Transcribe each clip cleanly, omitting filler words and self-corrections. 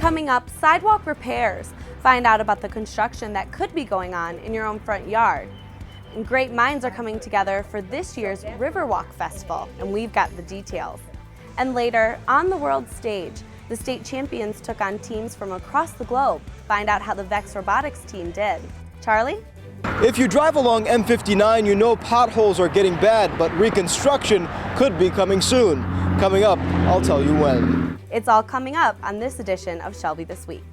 Coming up, sidewalk repairs. Find out about the construction that could be going on in your own front yard. And great minds are coming together for this year's Riverwalk Festival, and we've got the details. And later, on the world stage, the state champions took on teams from across the globe. Find out how the VEX Robotics team did. Charlie? If you drive along M59, you know potholes are getting bad, but reconstruction could be coming soon. Coming up, I'll tell you when. It's all coming up on this edition of Shelby This Week.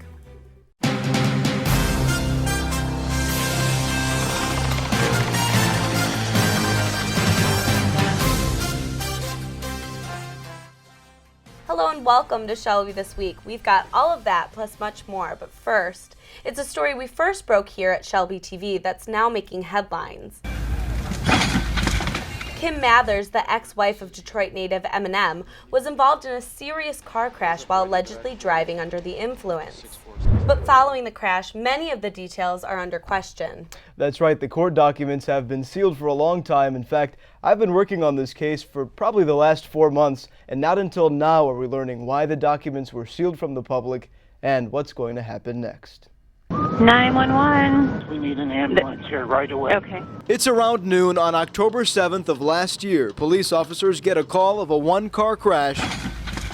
Hello and welcome to Shelby This Week. We've got all of that plus much more, but first, it's a story we first broke here at Shelby TV that's now making headlines. Kim Mathers, the ex-wife of Detroit native Eminem, was involved in a serious car crash while allegedly driving under the influence. But following the crash, many of the details are under question. That's right, the court documents have been sealed for a long time. In fact, I've been working on this case for probably the last 4 months, and not until now are we learning why the documents were sealed from the public and what's going to happen next. 911. We need an ambulance here right away. Okay. It's around noon on October 7th of last year. Police officers get a call of a one-car crash,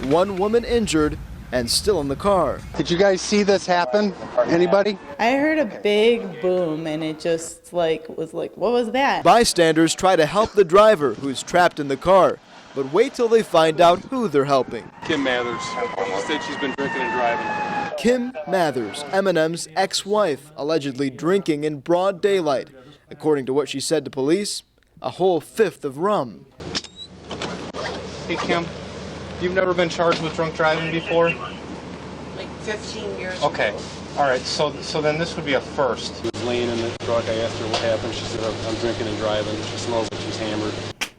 one woman injured, and still in the car. Did you guys see this happen? Anybody? I heard a big boom and it just was like, what was that? Bystanders try to help the driver who's trapped in the car, but wait till they find out who they're helping. Kim Mathers. She said she's been drinking and driving. Kim Mathers, Eminem's ex-wife, allegedly drinking in broad daylight. According to what she said to police, a whole fifth of rum. Hey Kim, you've never been charged with drunk driving before? Like 15 years Okay. All right, so then this would be a first. She was laying in the truck. I asked her what happened. She said, I'm drinking and driving. She smells like she's hammered.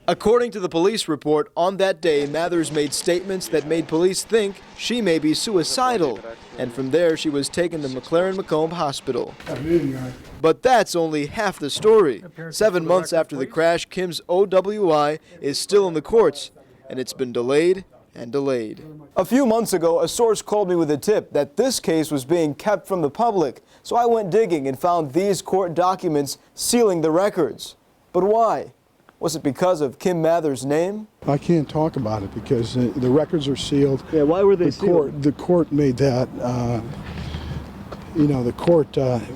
According to the police report, on that day, Mathers made statements that made police think she may be suicidal. And from there, she was taken to McLaren-Macomb Hospital. But that's only half the story. 7 months after the crash, Kim's OWI is still in the courts, and it's been delayed and delayed. A few months ago, a source called me with a tip that this case was being kept from the public. So I went digging and found these court documents sealing the records. But why? Was it because of Kim Mathers' name? I can't talk about it because the records are sealed. Yeah, why were they sealed? The court made that,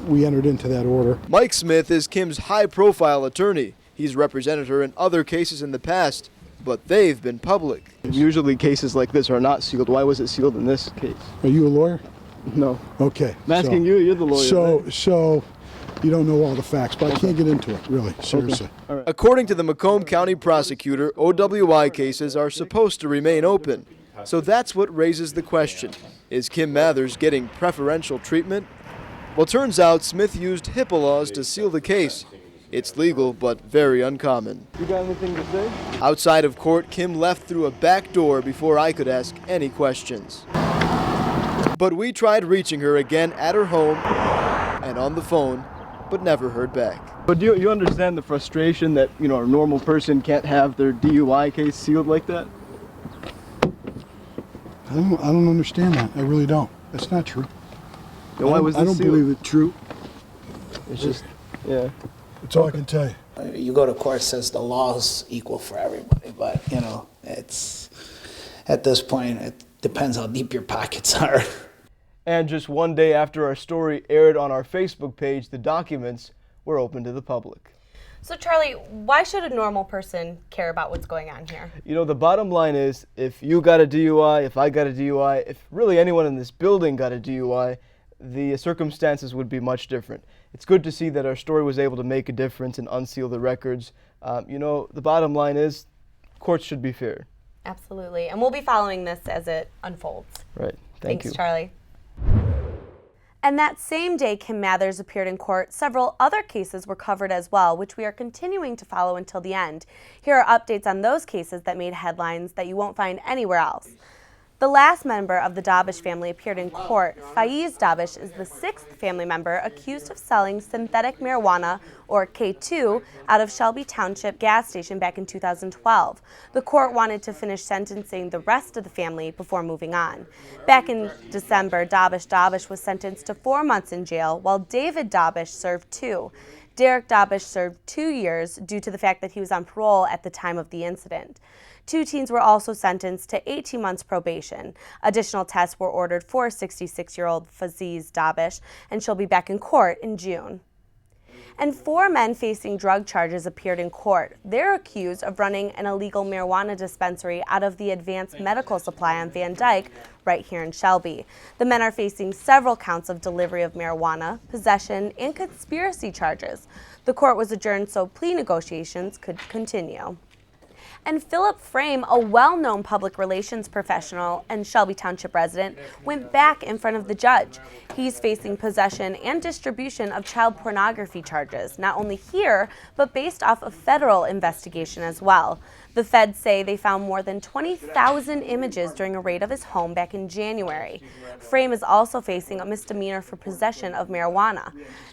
we entered into that order. Mike Smith is Kim's high-profile attorney. He's represented her in other cases in the past, but they've been public. Usually cases like this are not sealed. Why was it sealed in this case? Are you a lawyer? No. Okay. I'm asking you, you're the lawyer. So you don't know all the facts, but I can't get into it, really, seriously. Okay. All right. According to the Macomb County prosecutor, OWI cases are supposed to remain open. So that's what raises the question. Is Kim Mathers getting preferential treatment? Well, turns out Smith used HIPAA laws to seal the case. It's legal, but very uncommon. You got anything to say? Outside of court, Kim left through a back door before I could ask any questions. But we tried reaching her again at her home and on the phone, but never heard back. But do you understand the frustration that, a normal person can't have their DUI case sealed like that? I don't understand that. I really don't. That's not true. Then why was this I don't sealed? believe it's true. It's just, yeah. That's all I can tell you. You go to court, says the law's equal for everybody, but it's at this point it depends how deep your pockets are. And just one day after our story aired on our Facebook page, the documents were open to the public. So Charlie, why should a normal person care about what's going on here? The bottom line is, if you got a DUI, if I got a DUI, if really anyone in this building got a DUI, the circumstances would be much different. It's good to see that our story was able to make a difference and unseal the records. The bottom line is, courts should be fair. Absolutely, and we'll be following this as it unfolds. Right, thank you. Thanks, Charlie. And that same day Kim Mathers appeared in court, several other cases were covered as well, which we are continuing to follow until the end. Here are updates on those cases that made headlines that you won't find anywhere else. The last member of the Dabish family appeared in court. Faiz Dabish is the sixth family member accused of selling synthetic marijuana, or K2, out of Shelby Township gas station back in 2012. The court wanted to finish sentencing the rest of the family before moving on. Back in December, Dabish was sentenced to 4 months in jail, while David Dabish served 2. Derek Dabish served 2 years due to the fact that he was on parole at the time of the incident. 2 teens were also sentenced to 18 months probation. Additional tests were ordered for 66-year-old Faiz Dabish, and she'll be back in court in June. And 4 men facing drug charges appeared in court. They're accused of running an illegal marijuana dispensary out of the Advanced Medical Supply on Van Dyke, right here in Shelby. The men are facing several counts of delivery of marijuana, possession, and conspiracy charges. The court was adjourned so plea negotiations could continue. And Philip Frame, a well-known public relations professional and Shelby Township resident, went back in front of the judge. He's facing possession and distribution of child pornography charges, not only here, but based off a federal investigation as well. The feds say they found more than 20,000 images during a raid of his home back in January. Frame is also facing a misdemeanor for possession of marijuana.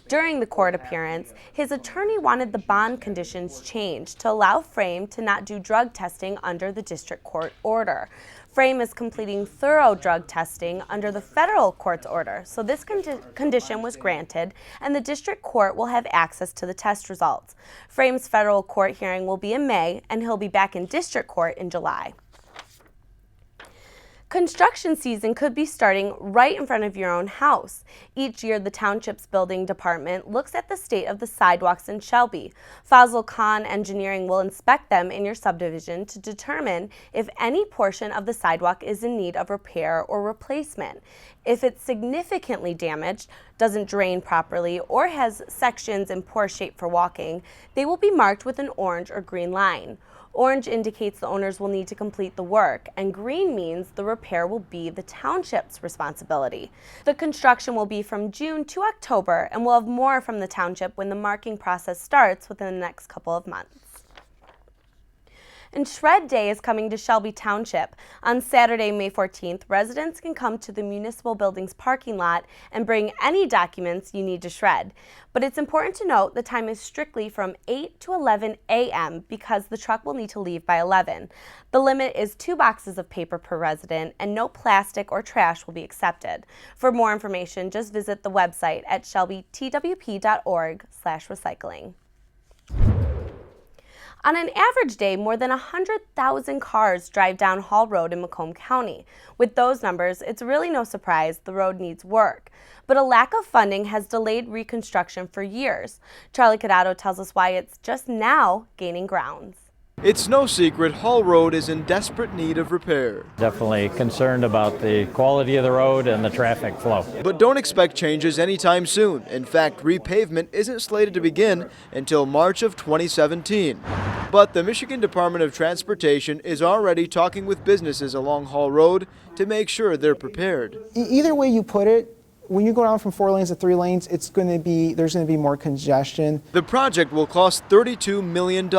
During the court appearance, his attorney wanted the bond conditions changed to allow Frame to not do drug testing under the district court order. Frame is completing thorough drug testing under the federal court's order, so this condition was granted, and the district court will have access to the test results. Frame's federal court hearing will be in May, and he'll be back in district court in July. Construction season could be starting right in front of your own house. Each year, the Township's building department looks at the state of the sidewalks in Shelby. Fazil Khan Engineering will inspect them in your subdivision to determine if any portion of the sidewalk is in need of repair or replacement. If it's significantly damaged, doesn't drain properly, or has sections in poor shape for walking, they will be marked with an orange or green line. Orange indicates the owners will need to complete the work, and green means the repair will be the Township's responsibility. The construction will be from June to October, and we'll have more from the Township when the marking process starts within the next couple of months. And Shred Day is coming to Shelby Township. On Saturday, May 14th, residents can come to the municipal building's parking lot and bring any documents you need to shred. But it's important to note the time is strictly from 8 to 11 a.m. because the truck will need to leave by 11. The limit is 2 boxes of paper per resident, and no plastic or trash will be accepted. For more information, just visit the website at shelbytwp.org/recycling. On an average day, more than 100,000 cars drive down Hall Road in Macomb County. With those numbers, it's really no surprise the road needs work. But a lack of funding has delayed reconstruction for years. Charlie Cadotto tells us why it's just now gaining grounds. It's no secret Hall Road is in desperate need of repair. Definitely concerned about the quality of the road and the traffic flow. But don't expect changes anytime soon. In fact, repavement isn't slated to begin until March of 2017. But the Michigan Department of Transportation is already talking with businesses along Hall Road to make sure they're prepared. Either way you put it, when you go down from 4 lanes to 3 lanes, there's going to be more congestion. The project will cost $32 million,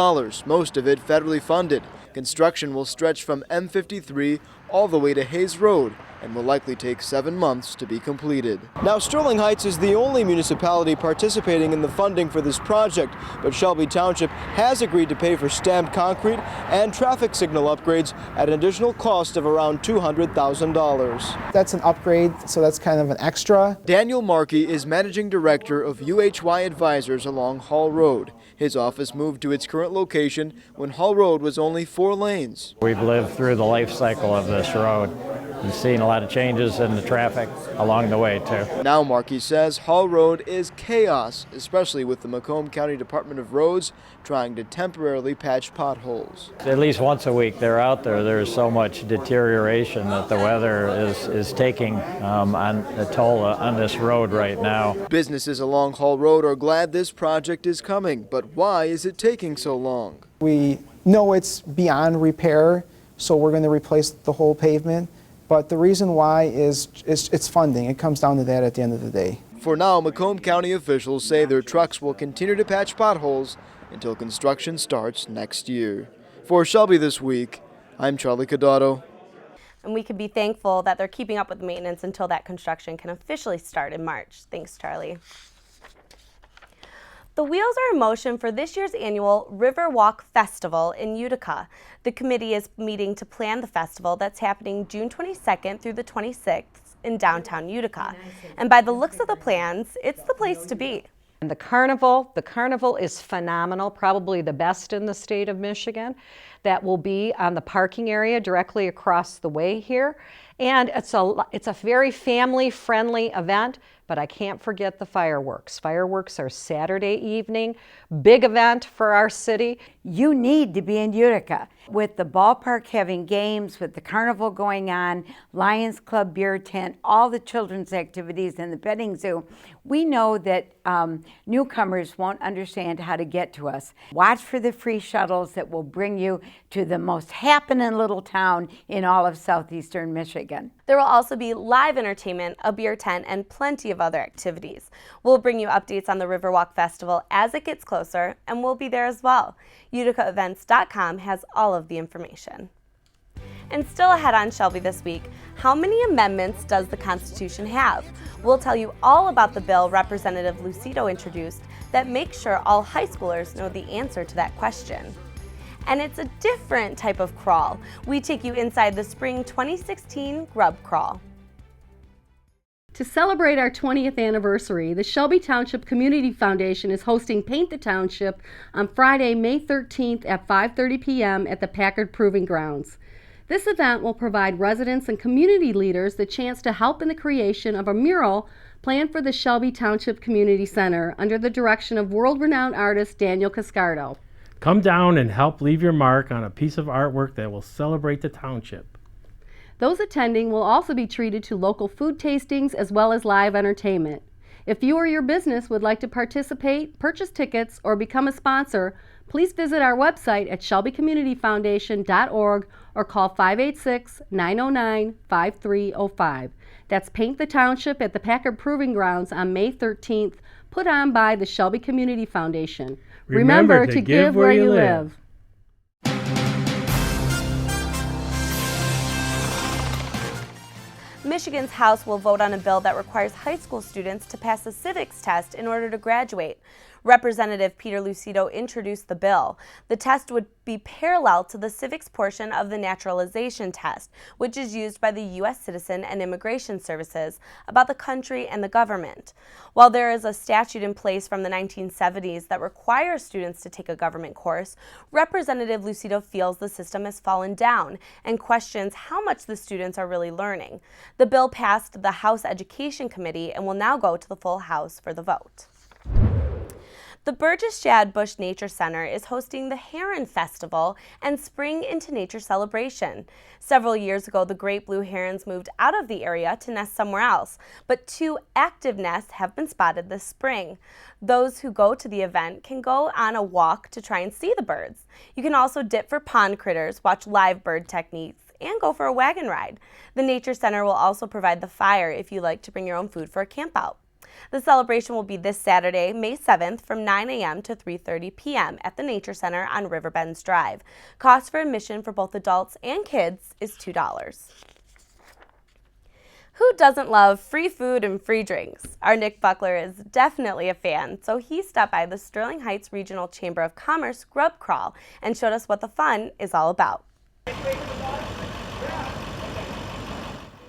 most of it federally funded. Construction will stretch from M53 all the way to Hayes Road and will likely take 7 months to be completed. Now, Sterling Heights is the only municipality participating in the funding for this project, but Shelby Township has agreed to pay for stamped concrete and traffic signal upgrades at an additional cost of around $200,000. That's an upgrade, so that's kind of an extra. Daniel Markey is managing director of UHY Advisors along Hall Road. His office moved to its current location when Hall Road was only 4 lanes. We've lived through the life cycle of this road and seen a lot of changes in the traffic along the way, too. Now, Markey says Hall Road is chaos, especially with the Macomb County Department of Roads trying to temporarily patch potholes. At least once a week they're out there. There's so much deterioration that the weather is taking on a toll on this road right now. Businesses along Hall Road are glad this project is coming, but why is it taking so long? We know it's beyond repair, so we're going to replace the whole pavement. But the reason why is it's funding. It comes down to that at the end of the day. For now, Macomb County officials say their trucks will continue to patch potholes until construction starts next year. For Shelby This Week, I'm Charlie Cadotto. And we can be thankful that they're keeping up with the maintenance until that construction can officially start in March. Thanks, Charlie. The wheels are in motion for this year's annual Riverwalk Festival in Utica. The committee is meeting to plan the festival that's happening June 22nd through the 26th in downtown Utica. And by the looks of the plans, it's the place to be. And the carnival is phenomenal, probably the best in the state of Michigan. That will be on the parking area directly across the way here. And it's a very family-friendly event, but I can't forget the fireworks. Fireworks are Saturday evening, big event for our city. You need to be in Utica. With the ballpark having games, with the carnival going on, Lions Club beer tent, all the children's activities and the petting zoo, we know that newcomers won't understand how to get to us. Watch for the free shuttles that will bring you to the most happening little town in all of southeastern Michigan. There will also be live entertainment, a beer tent, and plenty of other activities. We'll bring you updates on the Riverwalk Festival as it gets closer, and we'll be there as well. UticaEvents.com has all of the information. And still ahead on Shelby this week, how many amendments does the Constitution have? We'll tell you all about the bill Representative Lucido introduced that makes sure all high schoolers know the answer to that question. And it's a different type of crawl. We take you inside the spring 2016 Grub Crawl. To celebrate our 20th anniversary, the Shelby Township Community Foundation is hosting Paint the Township on Friday, May 13th at 5:30 p.m. at the Packard Proving Grounds. This event will provide residents and community leaders the chance to help in the creation of a mural planned for the Shelby Township Community Center under the direction of world-renowned artist Daniel Cascardo. Come down and help leave your mark on a piece of artwork that will celebrate the township. Those attending will also be treated to local food tastings as well as live entertainment. If you or your business would like to participate, purchase tickets, or become a sponsor, please visit our website at shelbycommunityfoundation.org or call 586-909-5305. That's Paint the Township at the Packard Proving Grounds on May 13th, put on by the Shelby Community Foundation. Remember to give where you live. Michigan's House will vote on a bill that requires high school students to pass a civics test in order to graduate. Representative Peter Lucido introduced the bill. The test would be parallel to the civics portion of the naturalization test, which is used by the U.S. Citizen and Immigration Services about the country and the government. While there is a statute in place from the 1970s that requires students to take a government course, Representative Lucido feels the system has fallen down and questions how much the students are really learning. The bill passed the House Education Committee and will now go to the full House for the vote. The Burgess Shad Bush Nature Center is hosting the Heron Festival and Spring into Nature celebration. Several years ago, the great blue herons moved out of the area to nest somewhere else, but 2 active nests have been spotted this spring. Those who go to the event can go on a walk to try and see the birds. You can also dip for pond critters, watch live bird techniques, and go for a wagon ride. The Nature Center will also provide the fire if you like to bring your own food for a camp out. The celebration will be this Saturday, May 7th from 9 a.m. to 3:30 p.m. at the Nature Center on Riverbends Drive. Cost for admission for both adults and kids is $2. Who doesn't love free food and free drinks? Our Nick Buckler is definitely a fan, so he stopped by the Sterling Heights Regional Chamber of Commerce Grub Crawl and showed us what the fun is all about.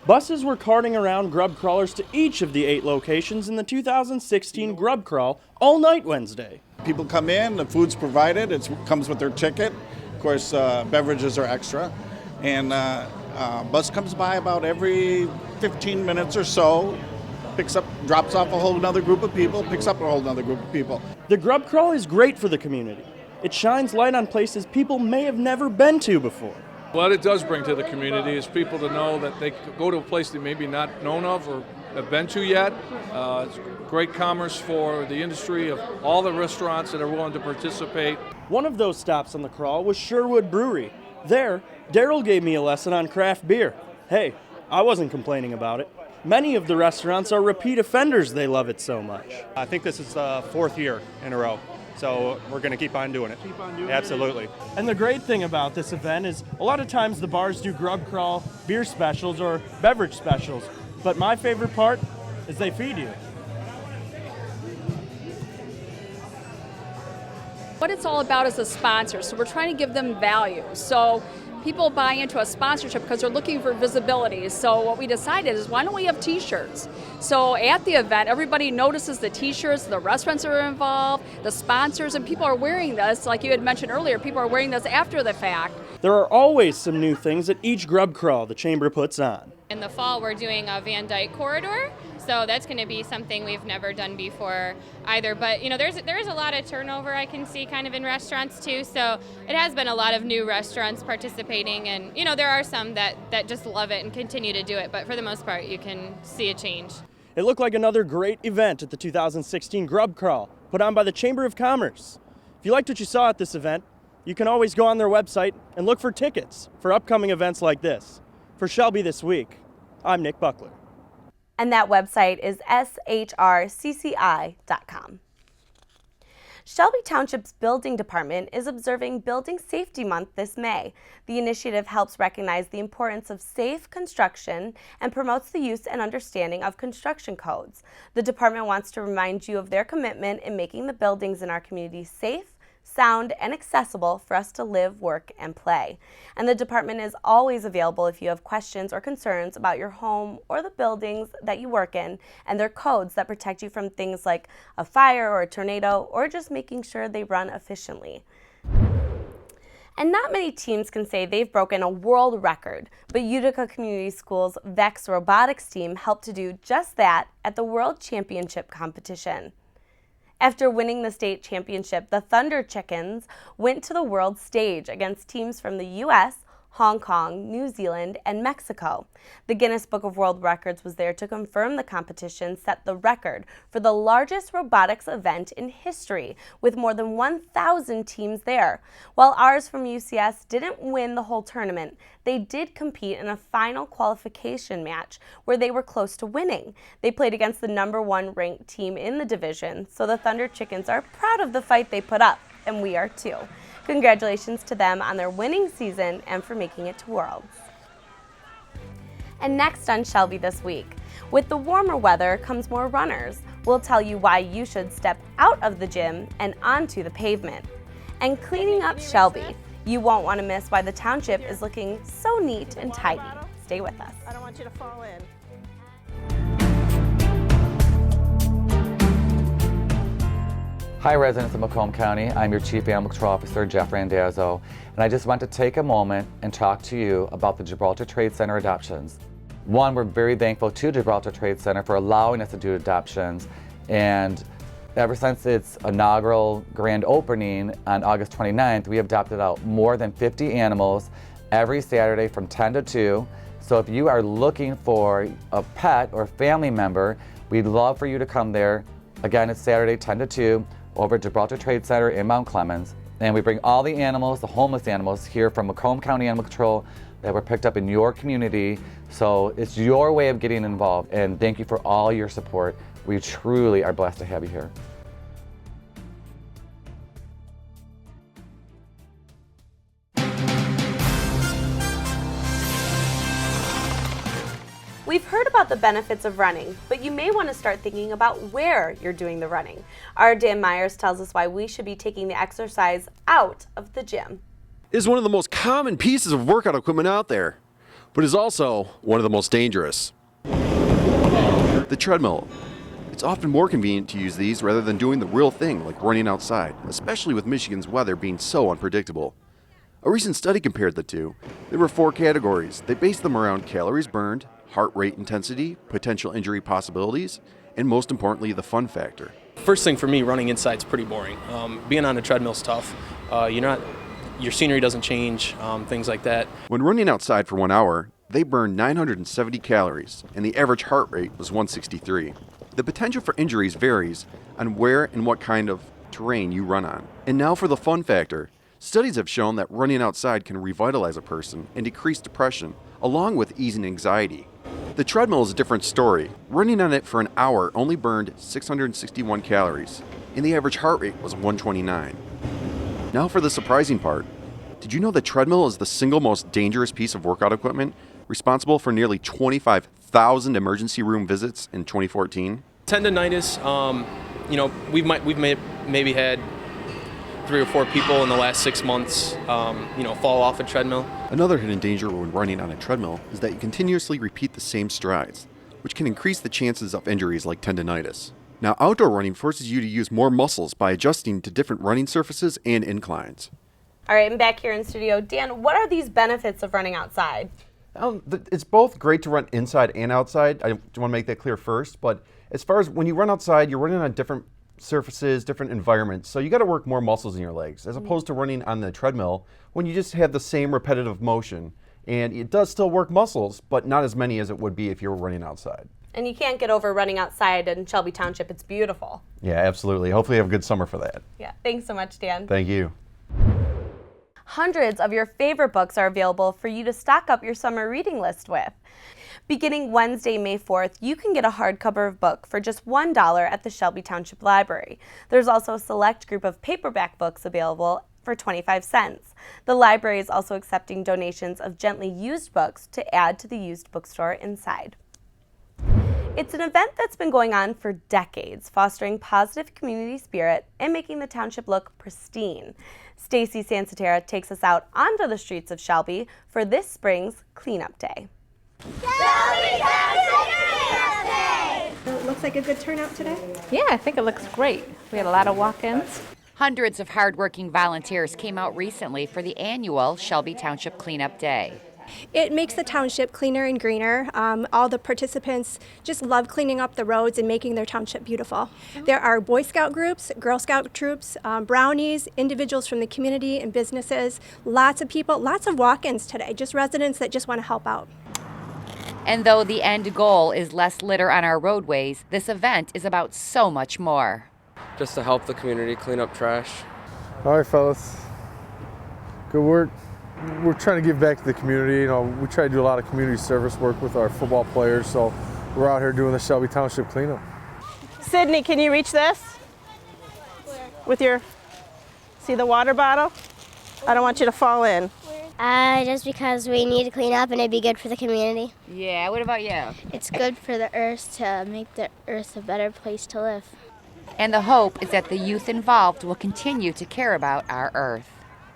Buses were carting around grub crawlers to each of the 8 locations in the 2016 Grub Crawl all night Wednesday. People come in, the food's provided, it comes with their ticket. Of course, beverages are extra. And bus comes by about every 15 minutes or so, drops off a whole nother group of people, picks up a whole nother group of people. The Grub Crawl is great for the community. It shines light on places people may have never been to before. What it does bring to the community is people to know that they could go to a place they maybe not known of or have been to yet. It's great commerce for the industry of all the restaurants that are willing to participate. One of those stops on the crawl was Sherwood Brewery. There, Daryl gave me a lesson on craft beer. Hey, I wasn't complaining about it. Many of the restaurants are repeat offenders, they love it so much. I think this is the 4th year in a row. So we're going to keep on doing it. Absolutely. And the great thing about this event is a lot of times the bars do Grub Crawl beer specials or beverage specials. But my favorite part is they feed you. What it's all about is the sponsors, so we're trying to give them value. So people buy into a sponsorship because they're looking for visibility. So what we decided is, why don't we have t-shirts? So at the event, everybody notices the t-shirts, the restaurants are involved, the sponsors, and people are wearing this. Like you had mentioned earlier, people are wearing this after the fact. There are always some new things at each Grub Crawl the Chamber puts on. In the fall, we're doing a Van Dyke corridor, so that's going to be something we've never done before either. But you know, there is a lot of turnover I can see kind of in restaurants too. So it has been a lot of new restaurants participating, and you know, there are some that just love it and continue to do it. But for the most part, you can see a change. It looked like another great event at the 2016 Grub Crawl, put on by the Chamber of Commerce. If you liked what you saw at this event, you can always go on their website and look for tickets for upcoming events like this. For Shelby This Week, I'm Nick Buckler. And that website is shrcci.com. Shelby Township's Building Department is observing Building Safety Month this May. The initiative helps recognize the importance of safe construction and promotes the use and understanding of construction codes. The department wants to remind you of their commitment in making the buildings in our community safe, sound, and accessible for us to live, work, and play. And the department is always available if you have questions or concerns about your home or the buildings that you work in and their codes that protect you from things like a fire or a tornado, or just making sure they run efficiently. And not many teams can say they've broken a world record, but Utica Community Schools' VEX Robotics team helped to do just that at the World Championship competition. After winning the state championship, the Thunder Chickens went to the world stage against teams from the U.S., Hong Kong, New Zealand, and Mexico. The Guinness Book of World Records was there to confirm the competition set the record for the largest robotics event in history, with more than 1,000 teams there. While ours from UCS didn't win the whole tournament, they did compete in a final qualification match where they were close to winning. They played against the #1 ranked team in the division, so the Thunder Chickens are proud of the fight they put up, and we are too. Congratulations to them on their winning season and for making it to Worlds. And next on Shelby This Week, with the warmer weather comes more runners. We'll tell you why you should step out of the gym and onto the pavement. And cleaning up Shelby, you won't want to miss why the township is looking so neat and tidy. Stay with us. I don't want you to fall in. Hi residents of Macomb County, I'm your Chief Animal Control Officer, Jeff Randazzo, and I just want to take a moment and talk to you about the Gibraltar Trade Center adoptions. One, we're very thankful to Gibraltar Trade Center for allowing us to do adoptions, and ever since its inaugural grand opening on August 29th, we have adopted out more than 50 animals every Saturday from 10 to 2. So if you are looking for a pet or family member, we'd love for you to come there. Again, it's Saturday 10 to 2. Over at Gibraltar Trade Center in Mount Clemens. And we bring all the animals, the homeless animals, here from Macomb County Animal Control that were picked up in your community. So it's your way of getting involved, and thank you for all your support. We truly are blessed to have you here. We've heard about the benefits of running, but you may want to start thinking about where you're doing the running. Our Dan Myers tells us why we should be taking the exercise out of the gym. It is one of the most common pieces of workout equipment out there, but is also one of the most dangerous. The treadmill. It's often more convenient to use these rather than doing the real thing like running outside, especially with Michigan's weather being so unpredictable. A recent study compared the two. There were 4 categories. They based them around calories burned, heart rate intensity, potential injury possibilities, and most importantly, the fun factor. First thing for me, running inside is pretty boring. Being on a treadmill is tough. Your scenery doesn't change, things like that. When running outside for 1 hour, they burned 970 calories, and the average heart rate was 163. The potential for injuries varies on where and what kind of terrain you run on. And now for the fun factor. Studies have shown that running outside can revitalize a person and decrease depression, along with easing anxiety. The treadmill is a different story. Running on it for an hour only burned 661 calories. and the average heart rate was 129. Now for the surprising part. Did you know the treadmill is the single most dangerous piece of workout equipment, responsible for nearly 25,000 emergency room visits in 2014? Tendonitis, we've maybe had 3 or 4 people in the last 6 months, fall off a treadmill. Another hidden danger when running on a treadmill is that you continuously repeat the same strides, which can increase the chances of injuries like tendonitis. Now, outdoor running forces you to use more muscles by adjusting to different running surfaces and inclines. All right, I'm back here in studio. Dan, what are these benefits of running outside? It's both great to run inside and outside. I want to make that clear first, but as far as when you run outside, you're running on different surfaces, different environments, so you got to work more muscles in your legs, as opposed to running on the treadmill when you just have the same repetitive motion. And it does still work muscles, but not as many as it would be if you were running outside. And you can't get over running outside in Shelby Township. It's beautiful. Yeah, absolutely. Hopefully you have a good summer for that. Yeah, thanks so much, Dan. Thank you. Hundreds of your favorite books are available for you to stock up your summer reading list with. Beginning Wednesday, May 4th, you can get a hardcover book for just $1 at the Shelby Township Library. There's also a select group of paperback books available for 25 cents. The library is also accepting donations of gently used books to add to the used bookstore inside. It's an event that's been going on for decades, fostering positive community spirit and making the township look pristine. Stacy Sansatera takes us out onto the streets of Shelby for this spring's Cleanup Day. It looks like a good turnout today. Yeah, I think it looks great. We had a lot of walk-ins. Hundreds of hardworking volunteers came out recently for the annual Shelby Township Cleanup Day. It makes the township cleaner and greener. All the participants just love cleaning up the roads and making their township beautiful. There are Boy Scout groups, Girl Scout troops, brownies, individuals from the community and businesses, lots of people, lots of walk-ins today, just residents that just want to help out. And though the end goal is less litter on our roadways, this event is about so much more. Just to help the community clean up trash. All right, fellas. Good work. We're trying to give back to the community. We try to do a lot of community service work with our football players, so we're out here doing the Shelby Township cleanup. Sydney, can you reach this? Where? With your, see the water bottle? I don't want you to fall in. Just because we need to clean up and it'd be good for the community. Yeah, what about you? It's good for the earth to make the earth a better place to live. And the hope is that the youth involved will continue to care about our earth.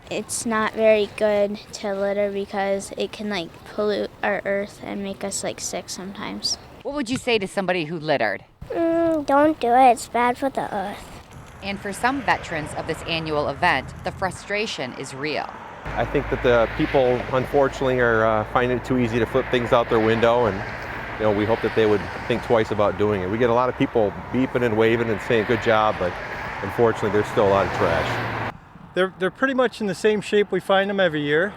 It's not very good to litter because it can pollute our earth and make us sick sometimes. What would you say to somebody who littered? Don't do it, it's bad for the earth. And for some veterans of this annual event, the frustration is real. I think that the people, unfortunately, are finding it too easy to flip things out their window, and we hope that they would think twice about doing it. We get a lot of people beeping and waving and saying good job, but unfortunately there's still a lot of trash. They're pretty much in the same shape we find them every year,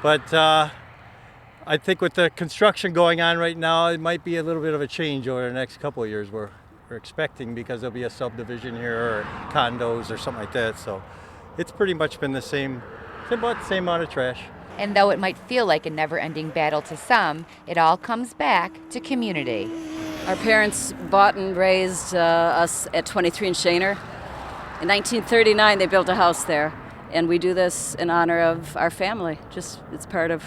but I think with the construction going on right now, it might be a little bit of a change over the next couple of years we're expecting, because there'll be a subdivision here or condos or something like that, so it's pretty much been the same, about the same amount of trash. And though it might feel like a never-ending battle to some, it all comes back to community. Our parents bought and raised us at 23 and Shaner. In 1939, they built a house there, and we do this in honor of our family. It's part of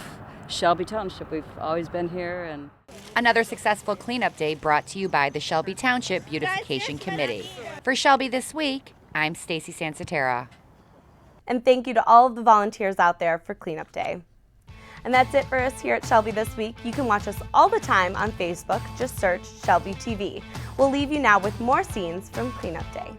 Shelby Township. We've always been here. And another successful cleanup day brought to you by the Shelby Township Beautification Committee. For Shelby This Week, I'm Stacy Sansatera. And thank you to all of the volunteers out there for Cleanup Day. And that's it for us here at Shelby This Week. You can watch us all the time on Facebook. Just search Shelby TV. We'll leave you now with more scenes from Cleanup Day.